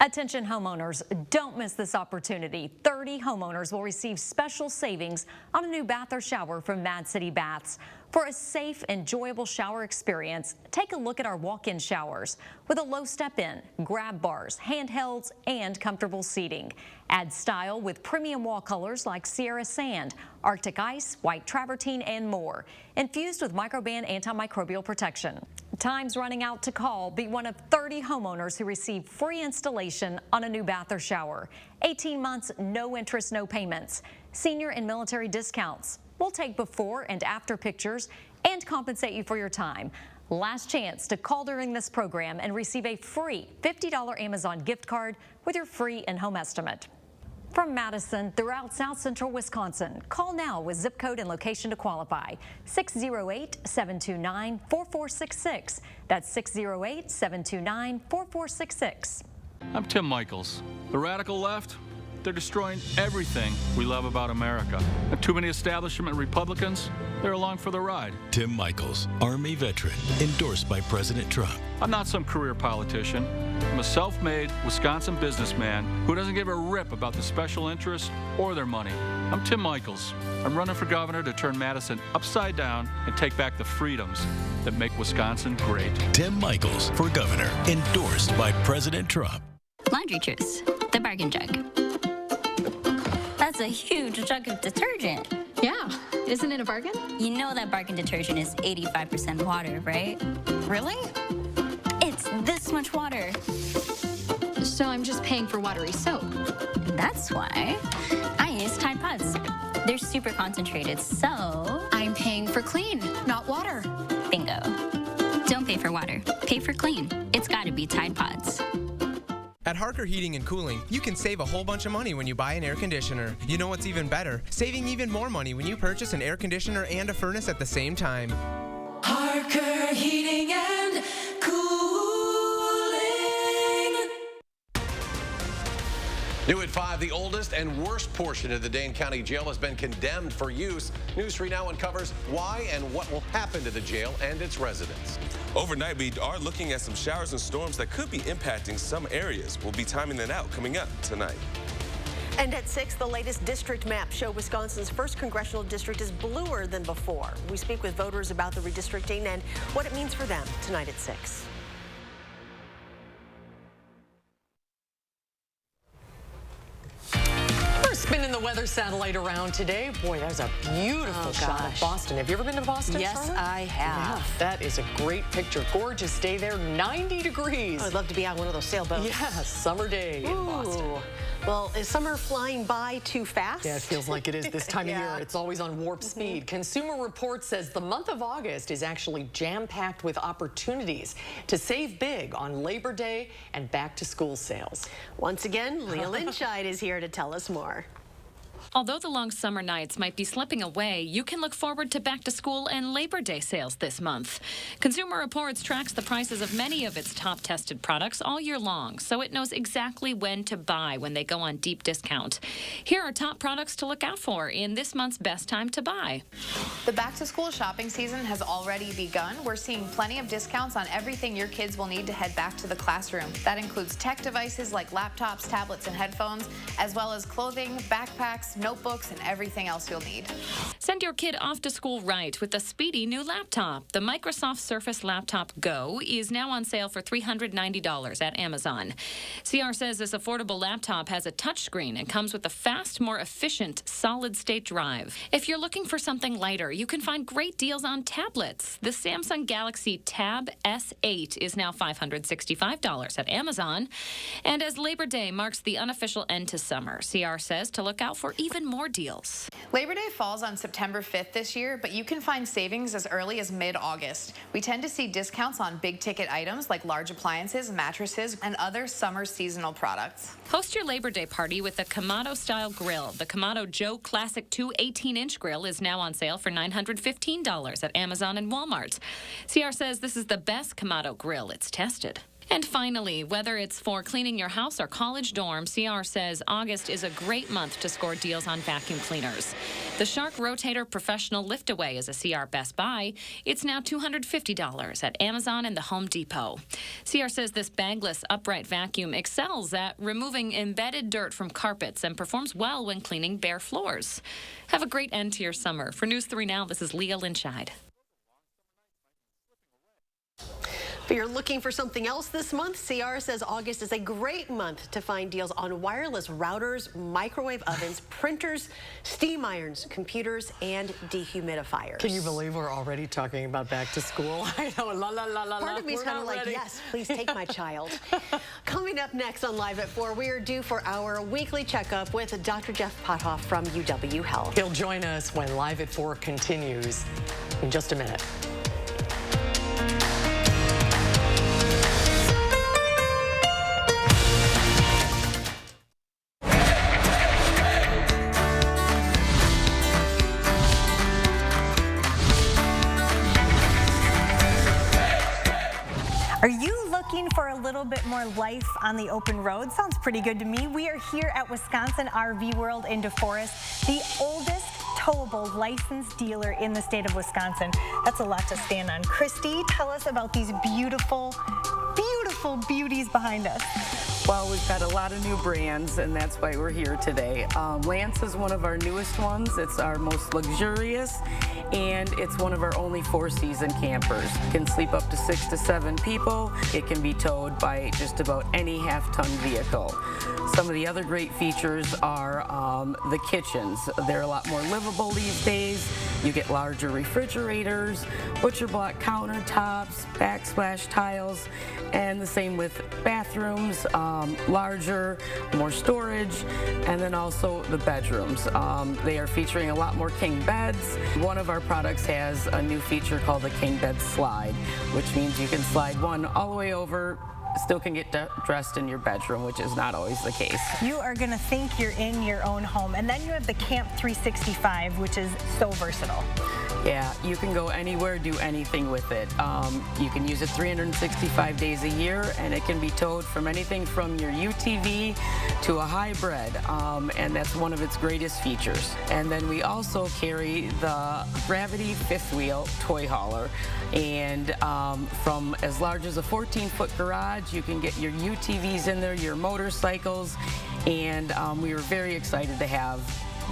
Attention homeowners, don't miss this opportunity. 30 homeowners will receive special savings on a new bath or shower from Mad City Baths. For a safe, enjoyable shower experience, take a look at our walk-in showers with a low step-in, grab bars, handhelds, and comfortable seating. Add style with premium wall colors like Sierra Sand, Arctic Ice, White Travertine, and more. Infused with microban antimicrobial protection. Time's running out to call. Be one of 30 homeowners who receive free installation on a new bath or shower. 18 months, no interest, no payments. Senior and military discounts. We'll take before and after pictures and compensate you for your time. Last chance to call during this program and receive a free $50 Amazon gift card with your free in-home estimate. From Madison throughout South Central Wisconsin, call now with zip code and location to qualify. 608-729-4466. That's 608-729-4466. I'm Tim Michaels. The radical left, they're destroying everything we love about America. And too many establishment Republicans, they're along for the ride. Tim Michaels, Army veteran, endorsed by President Trump. I'm not some career politician. I'm a self-made Wisconsin businessman who doesn't give a rip about the special interests or their money. I'm Tim Michaels. I'm running for governor to turn Madison upside down and take back the freedoms that make Wisconsin great. Tim Michaels for governor, endorsed by President Trump. Laundry Truce, the bargain jug. That's a huge jug of detergent. Yeah, isn't it a bargain? You know that bargain detergent is 85% water, right? Really? this much water. So I'm just paying for watery soap. That's why I use Tide Pods. They're super concentrated, so I'm paying for clean, not water. Bingo. Don't pay for water. Pay for clean. It's gotta be Tide Pods. At Harker Heating and Cooling, you can save a whole bunch of money when you buy an air conditioner. You know what's even better? Saving even more money when you purchase an air conditioner and a furnace at the same time. Harker Heating and Cooling. New at 5, the oldest and worst portion of the Dane County Jail has been condemned for use. News 3 now uncovers why and what will happen to the jail and its residents. Overnight, we are looking at some showers and storms that could be impacting some areas. We'll be timing that out coming up tonight. And at 6, the latest district maps show Wisconsin's 1st congressional district is bluer than before. We speak with voters about the redistricting and what it means for them tonight at 6. Spinning the weather satellite around today. Boy, that was a beautiful shot of Boston. Have you ever been to Boston, Yes, Charlotte? I have. Yeah, that is a great picture. Gorgeous day there, 90 degrees. I'd love to be on one of those sailboats. Yeah, summer day in Boston. Well, is summer flying by too fast? Yeah, it feels like it is this time of year. It's always on warp speed. Consumer Reports says the month of August is actually jam-packed with opportunities to save big on Labor Day and back-to-school sales. Once again, Leah Linscheid is here to tell us more. Although the long summer nights might be slipping away, you can look forward to back-to-school and Labor Day sales this month. Consumer Reports tracks the prices of many of its top-tested products all year long, so it knows exactly when to buy when they go on deep discount. Here are top products to look out for in this month's Best Time to Buy. The back-to-school shopping season has already begun. We're seeing plenty of discounts on everything your kids will need to head back to the classroom. That includes tech devices like laptops, tablets, and headphones, as well as clothing, backpacks, notebooks, and everything else you'll need. Send your kid off to school right with a speedy new laptop. The Microsoft Surface Laptop Go is now on sale for $390 at Amazon. CR says this affordable laptop has a touchscreen and comes with a fast, more efficient solid-state drive. If you're looking for something lighter, you can find great deals on tablets. The Samsung Galaxy Tab S8 is now $565 at Amazon. And as Labor Day marks the unofficial end to summer, CR says to look out for even more deals. Labor Day falls on September 5th this year, but you can find savings as early as mid-August. We tend to see discounts on big-ticket items like large appliances, mattresses, and other summer seasonal products. Host your Labor Day party with the Kamado-style grill. The Kamado Joe Classic 2 18-inch grill is now on sale for $915 at Amazon and Walmart. CR says this is the best Kamado grill it's tested. And finally, whether it's for cleaning your house or college dorm, CR says August is a great month to score deals on vacuum cleaners. The Shark Rotator Professional Liftaway is a CR Best Buy. It's now $250 at Amazon and the Home Depot. CR says this bagless upright vacuum excels at removing embedded dirt from carpets and performs well when cleaning bare floors. Have a great end to your summer. For News 3 Now, this is Leah Linscheid. If you're looking for something else this month, CR says August is a great month to find deals on wireless routers, microwave ovens, printers, steam irons, computers, and dehumidifiers. Can you believe we're already talking about back to school? I know, la la la la la. Part of me is kind of like, yes, please take my child. Coming up next on Live at 4, we are due for our weekly checkup with Dr. Jeff Pothoff from UW Health. He'll join us when Live at 4 continues in just a minute. Are you looking for a little bit more life on the open road? Sounds pretty good to me. We are here at Wisconsin RV World in DeForest, the oldest towable licensed dealer in the state of Wisconsin. That's a lot to stand on. Christy, tell us about these beautiful, beautiful beauties behind us. Well, we've got a lot of new brands, and that's why we're here today. Lance is one of our newest ones. It's our most luxurious, and it's one of our only 4-season campers. It can sleep up to 6 to 7 people. It can be towed by just about any half-ton vehicle. Some of the other great features are the kitchens. They're a lot more livable these days. You get larger refrigerators, butcher block countertops, backsplash tiles, and the same with bathrooms, larger, more storage, and then also the bedrooms. They are featuring a lot more king beds. One of our products has a new feature called the king bed slide, which means you can slide one all the way over, still can get dressed in your bedroom, which is not always the case. You are going to think you're in your own home. And then you have the Camp 365, which is so versatile. Yeah, you can go anywhere, do anything with it. You can use it 365 days a year, and it can be towed from anything from your UTV to a hybrid, and that's one of its greatest features. And then we also carry the Gravity 5th wheel toy hauler, and from as large as a 14-foot garage, you can get your UTVs in there, your motorcycles, and we were very excited to have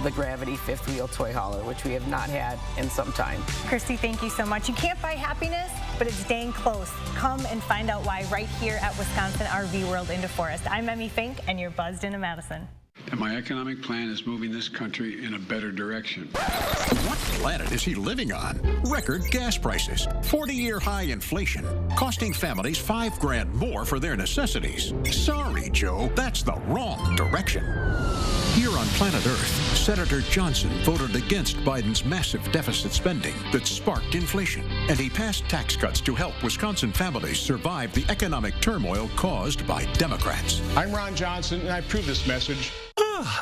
the Gravity 5th wheel toy hauler, which we have not had in some time. Christy, thank you so much. You can't buy happiness, but it's dang close. Come and find out why right here at Wisconsin RV World in DeForest. I'm Emmy Fink, and you're buzzed into Madison. And my economic plan is moving this country in a better direction. What planet is he living on? Record gas prices, 40-year high inflation, costing families $5 grand more for their necessities. Sorry, Joe, that's the wrong direction. Here on planet Earth, Senator Johnson voted against Biden's massive deficit spending that sparked inflation, and he passed tax cuts to help Wisconsin families survive the economic turmoil caused by Democrats. I'm Ron Johnson, and I approve this message.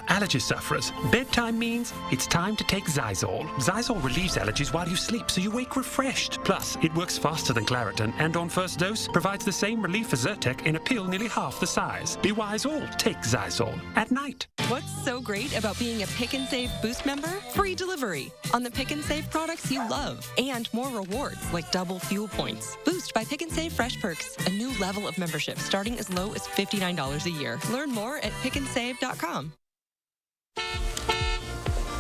Allergy sufferers. Bedtime means it's time to take Zysol. Zysol relieves allergies while you sleep, so you wake refreshed. Plus, it works faster than Claritin, and on first dose, provides the same relief as Zyrtec in a pill nearly half the size. Be wise all. Take Zysol at night. What's so great about being a Pick and Save Boost member? Free delivery on the Pick and Save products you love, and more rewards like double fuel points. Boost by Pick and Save Fresh Perks, a new level of membership starting as low as $59 a year. Learn more at pickandsave.com.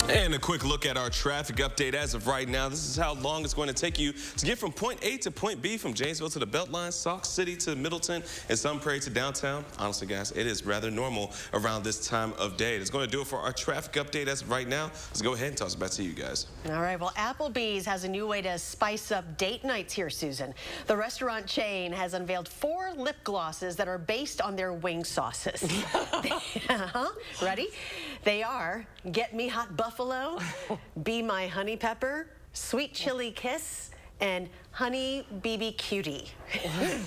And a quick look at our traffic update as of right now. This is how long it's going to take you to get from point A to point B, from Janesville to the Beltline, Sauk City to Middleton, and Sun Prairie to downtown. Honestly, guys, it is rather normal around this time of day. It's going to do it for our traffic update as of right now. Let's go ahead and toss it back to you guys. All right, well, Applebee's has a new way to spice up date nights here, Susan. The restaurant chain has unveiled 4 lip glosses that are based on their wing sauces. Ready? They are Get Me Hot Buffalo, Be My Honey Pepper, Sweet Chili Kiss, and Honey BB Cutie.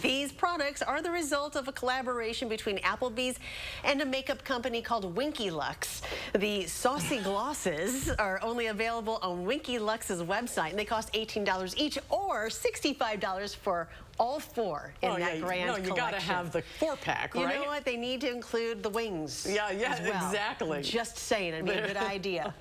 These products are the result of a collaboration between Applebee's and a makeup company called Winky Lux. The saucy glosses are only available on Winky Lux's website, and they cost $18 each or $65 for all 4 in that grand collection. You gotta have the 4-pack, right? You know what? They need to include the wings. Yeah, as well. Exactly. Just saying, it'd be a good idea.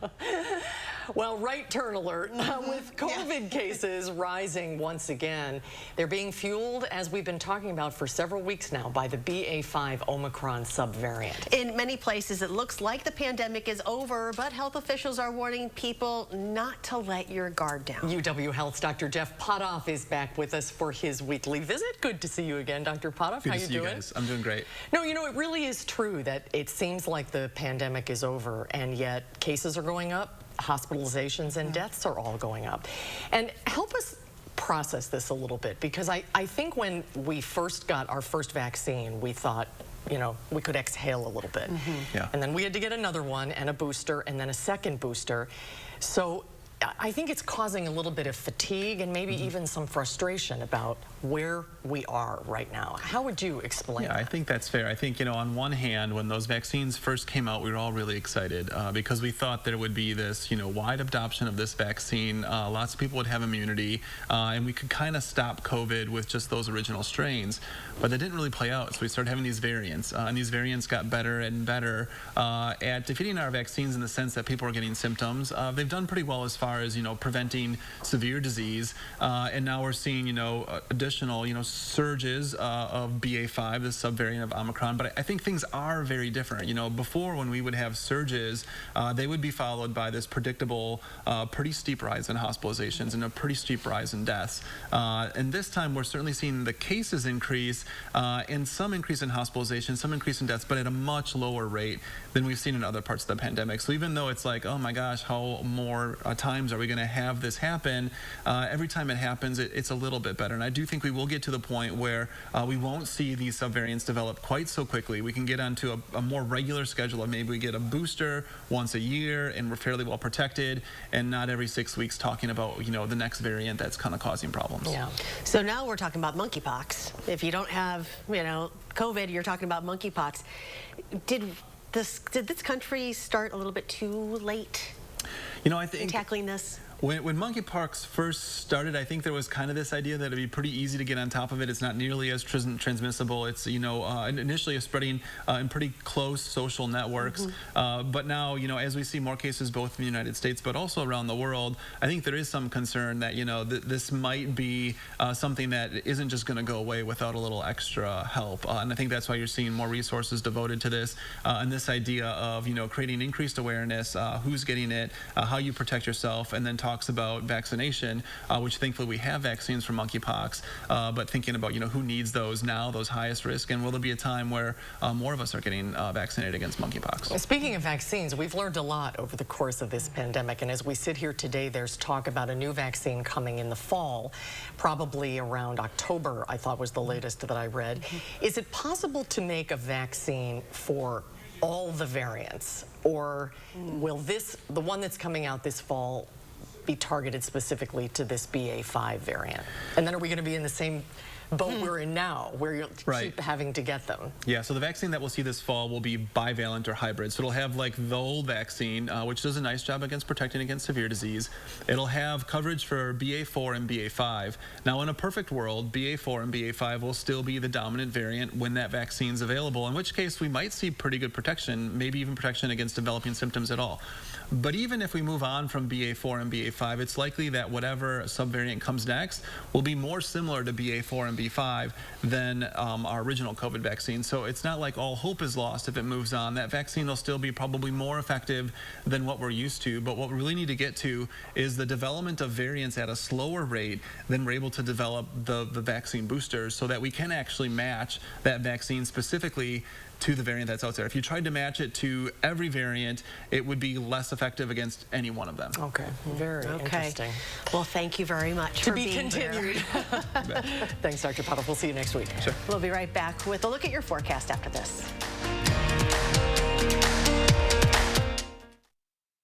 Well, right turn alert. With COVID cases rising once again, they're being fueled, as we've been talking about for several weeks now, by the BA.5 Omicron subvariant. In many places, it looks like the pandemic is over, but health officials are warning people not to let your guard down. UW Health's Dr. Jeff Potoff is back with us for his weekly visit. Good to see you again, Dr. Potoff. How you doing? You guys. I'm doing great. No, you know, it really is true that it seems like the pandemic is over, and yet cases are going up. Hospitalizations and deaths are all going up. And help us process this a little bit, because I think when we first got our first vaccine, we thought, you know, we could exhale a little bit. Yeah. And then we had to get another one and a booster and then a second booster. So I think it's causing a little bit of fatigue and maybe even some frustration about where we are right now. How would you explain that? I think that's fair. I think, you know, on one hand, when those vaccines first came out, we were all really excited because we thought there would be this, you know, wide adoption of this vaccine. Lots of people would have immunity, and we could kind of stop COVID with just those original strains. But that didn't really play out, so we started having these variants, and these variants got better and better at defeating our vaccines in the sense that people are getting symptoms. They've done pretty well as far far as, preventing severe disease. And now we're seeing, additional, surges of BA.5, the subvariant of Omicron. But I think things are very different. Before, when we would have surges, they would be followed by this predictable, pretty steep rise in hospitalizations and a pretty steep rise in deaths. And this time, we're certainly seeing the cases increase and some increase in hospitalizations, some increase in deaths, but at a much lower rate than we've seen in other parts of the pandemic. So even though it's like, oh my gosh, how more times are we going to have this happen? Every time it happens, it's a little bit better. And I do think we will get to the point where we won't see these subvariants develop quite so quickly. We can get onto a more regular schedule of maybe we get a booster once a year and we're fairly well protected, and not every 6 weeks talking about, the next variant that's kind of causing problems. Yeah. So now we're talking about monkeypox. If you don't have, COVID, you're talking about monkeypox. Did this country start a little bit too late I think in tackling this? When monkeypox first started, I think there was kind of this idea that it'd be pretty easy to get on top of it. It's not nearly as transmissible. It's, initially spreading in pretty close social networks. But now, as we see more cases both in the United States but also around the world, I think there is some concern that, this might be something that isn't just going to go away without a little extra help. And I think that's why you're seeing more resources devoted to this. And this idea of, creating increased awareness, who's getting it, how you protect yourself, and then talks about vaccination, which thankfully we have vaccines for monkeypox, but thinking about, who needs those now, those highest risk, and will there be a time where more of us are getting vaccinated against monkeypox? Speaking of vaccines, we've learned a lot over the course of this pandemic, and as we sit here today, there's talk about a new vaccine coming in the fall, probably around October, I thought was the latest that I read. Is it possible to make a vaccine for all the variants, or will the one that's coming out this fall be targeted specifically to this BA.5 variant? And then are we going to be in the same boat we're in now, where you'll keep having to get them? Yeah, so the vaccine that we'll see this fall will be bivalent or hybrid. So it'll have like the old vaccine, which does a nice job against protecting against severe disease. It'll have coverage for BA.4 and BA.5. Now, in a perfect world, BA.4 and BA.5 will still be the dominant variant when that vaccine's available, in which case we might see pretty good protection, maybe even protection against developing symptoms at all. But even if we move on from BA.4 and BA.5, it's likely that whatever subvariant comes next will be more similar to BA.4 and BA.5 than our original COVID vaccine. So it's not like all hope is lost if it moves on. That vaccine will still be probably more effective than what we're used to. But what we really need to get to is the development of variants at a slower rate than we're able to develop the vaccine boosters, so that we can actually match that vaccine specifically to the variant that's out there. If you tried to match it to every variant, it would be less effective against any one of them. Okay, very interesting. Well, thank you very much for being here. To be continued. Thanks, Dr. Potoff. We'll see you next week. Sure. We'll be right back with a look at your forecast after this.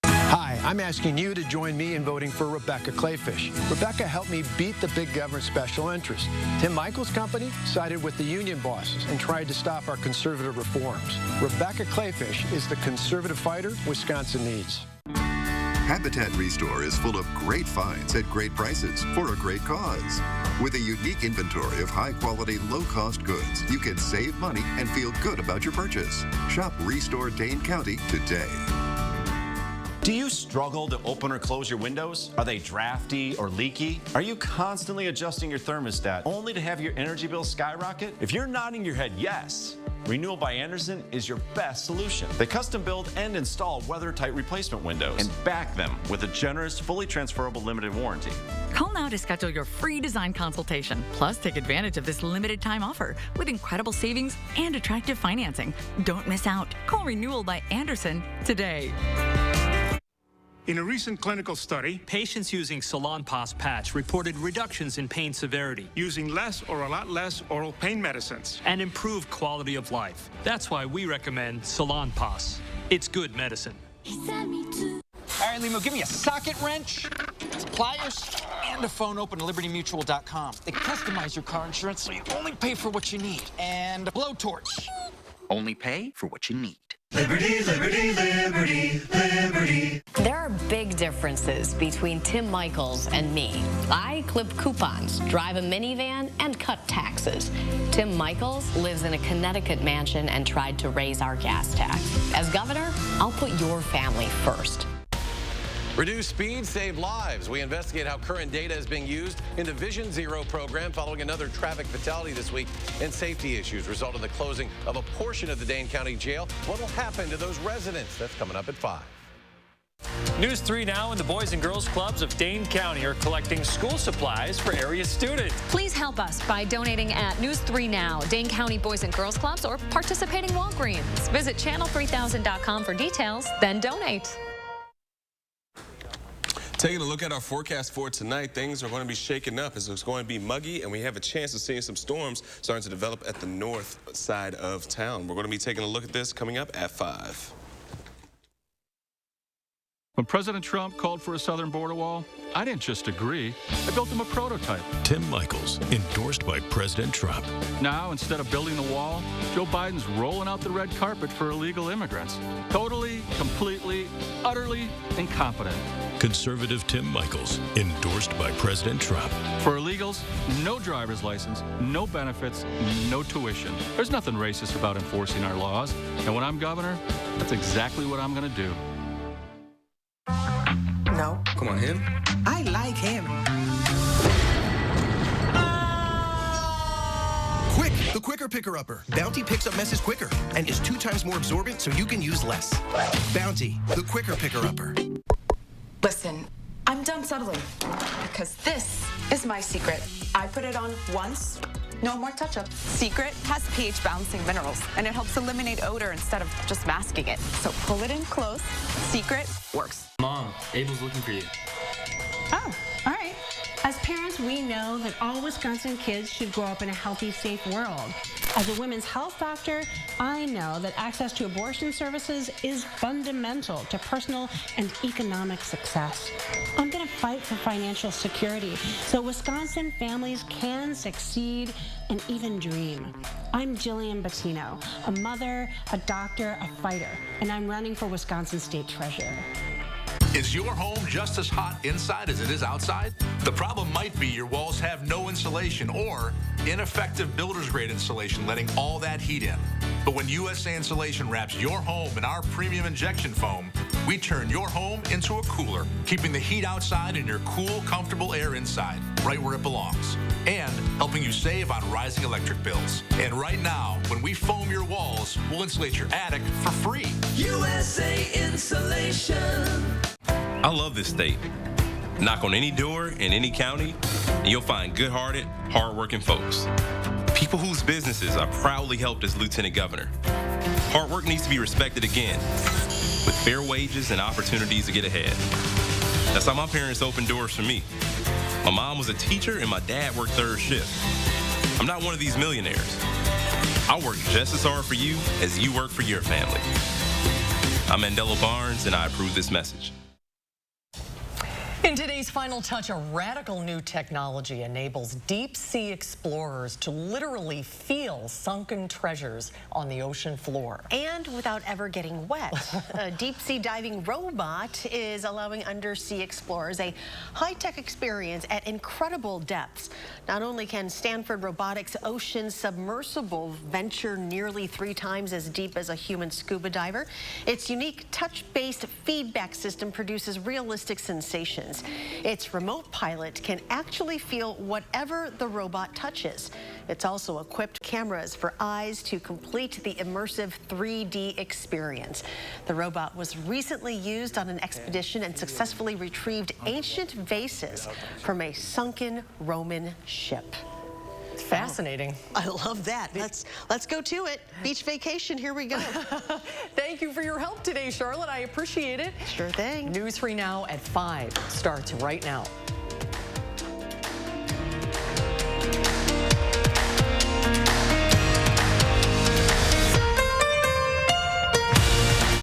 Hi, I'm asking you to join me in voting for Rebecca Clayfish. Rebecca helped me beat the big government special interest. Tim Michael's company sided with the union bosses and tried to stop our conservative reforms. Rebecca Clayfish is the conservative fighter Wisconsin needs. Habitat Restore is full of great finds at great prices for a great cause. With a unique inventory of high-quality, low-cost goods, you can save money and feel good about your purchase. Shop Restore Dane County today. Do you struggle to open or close your windows? Are they drafty or leaky? Are you constantly adjusting your thermostat only to have your energy bill skyrocket? If you're nodding your head yes, Renewal by Anderson is your best solution. They custom build and install weather-tight replacement windows and back them with a generous, fully transferable limited warranty. Call now to schedule your free design consultation. Plus, take advantage of this limited time offer with incredible savings and attractive financing. Don't miss out. Call Renewal by Anderson today. In a recent clinical study, patients using Salonpas patch reported reductions in pain severity, using less or a lot less oral pain medicines, and improved quality of life. That's why we recommend Salonpas. It's good medicine. All right, Limo, give me a socket wrench, pliers, and a phone open at libertymutual.com. They customize your car insurance so you only pay for what you need. And a blowtorch. Only pay for what you need. Liberty, liberty, liberty, liberty. There are big differences between Tim Michaels and me. I clip coupons, drive a minivan, and cut taxes. Tim Michaels lives in a Connecticut mansion and tried to raise our gas tax. As governor, I'll put your family first. Reduce speed, save lives. We investigate how current data is being used in the Vision Zero program following another traffic fatality this week and safety issues result in the closing of a portion of the Dane County Jail. What will happen to those residents? That's coming up at 5. News 3 now, and the Boys and Girls Clubs of Dane County are collecting school supplies for area students. Please help us by donating at News 3 Now, Dane County Boys and Girls Clubs, or participating Walgreens. Visit channel3000.com for details, then donate. Taking a look at our forecast for tonight, things are going to be shaking up as it's going to be muggy, and we have a chance of seeing some storms starting to develop at the north side of town. We're going to be taking a look at this coming up at 5. When President Trump called for a southern border wall, I didn't just agree. I built him a prototype. Tim Michaels, endorsed by President Trump. Now, instead of building the wall, Joe Biden's rolling out the red carpet for illegal immigrants. Totally, completely, utterly incompetent. Conservative Tim Michaels, endorsed by President Trump. For illegals, no driver's license, no benefits, no tuition. There's nothing racist about enforcing our laws. And when I'm governor, that's exactly what I'm going to do. No. Come on, him? I like him. Quick, the quicker picker-upper. Bounty picks up messes quicker and is 2 times more absorbent so you can use less. Bounty, the quicker picker-upper. Listen, I'm done settling because this is my secret. I put it on once, no more touch-up. Secret has pH balancing minerals, and it helps eliminate odor instead of just masking it. So pull it in close. Secret works. Mom, Abel's looking for you. Oh, all right. As parents, we know that all Wisconsin kids should grow up in a healthy, safe world. As a women's health doctor, I know that access to abortion services is fundamental to personal and economic success. I'm going to fight for financial security so Wisconsin families can succeed and even dream. I'm Jillian Bettino, a mother, a doctor, a fighter, and I'm running for Wisconsin State Treasurer. Is your home just as hot inside as it is outside? The problem might be your walls have no insulation or ineffective builder's grade insulation letting all that heat in. But when USA Insulation wraps your home in our premium injection foam, we turn your home into a cooler, keeping the heat outside and your cool, comfortable air inside, right where it belongs, and helping you save on rising electric bills. And right now, when we foam your walls, we'll insulate your attic for free. USA Insulation. I love this state. Knock on any door in any county, and you'll find good-hearted, hard-working folks. People whose businesses I proudly helped as Lieutenant Governor. Hard work needs to be respected again, with fair wages and opportunities to get ahead. That's how my parents opened doors for me. My mom was a teacher, and my dad worked third shift. I'm not one of these millionaires. I work just as hard for you as you work for your family. I'm Mandela Barnes, and I approve this message. In today's Final Touch, a radical new technology enables deep-sea explorers to literally feel sunken treasures on the ocean floor. And without ever getting wet. A deep-sea diving robot is allowing undersea explorers a high-tech experience at incredible depths. Not only can Stanford Robotics' ocean submersible venture nearly 3 times as deep as a human scuba diver, its unique touch-based feedback system produces realistic sensations. Its remote pilot can actually feel whatever the robot touches. It's also equipped cameras for eyes to complete the immersive 3D experience. The robot was recently used on an expedition and successfully retrieved ancient vases from a sunken Roman ship. Fascinating. I love that. Let's go to it. Beach vacation, here we go. Thank you for your help today, Charlotte. I appreciate it. Sure thing. News 3 Now at 5 starts right now.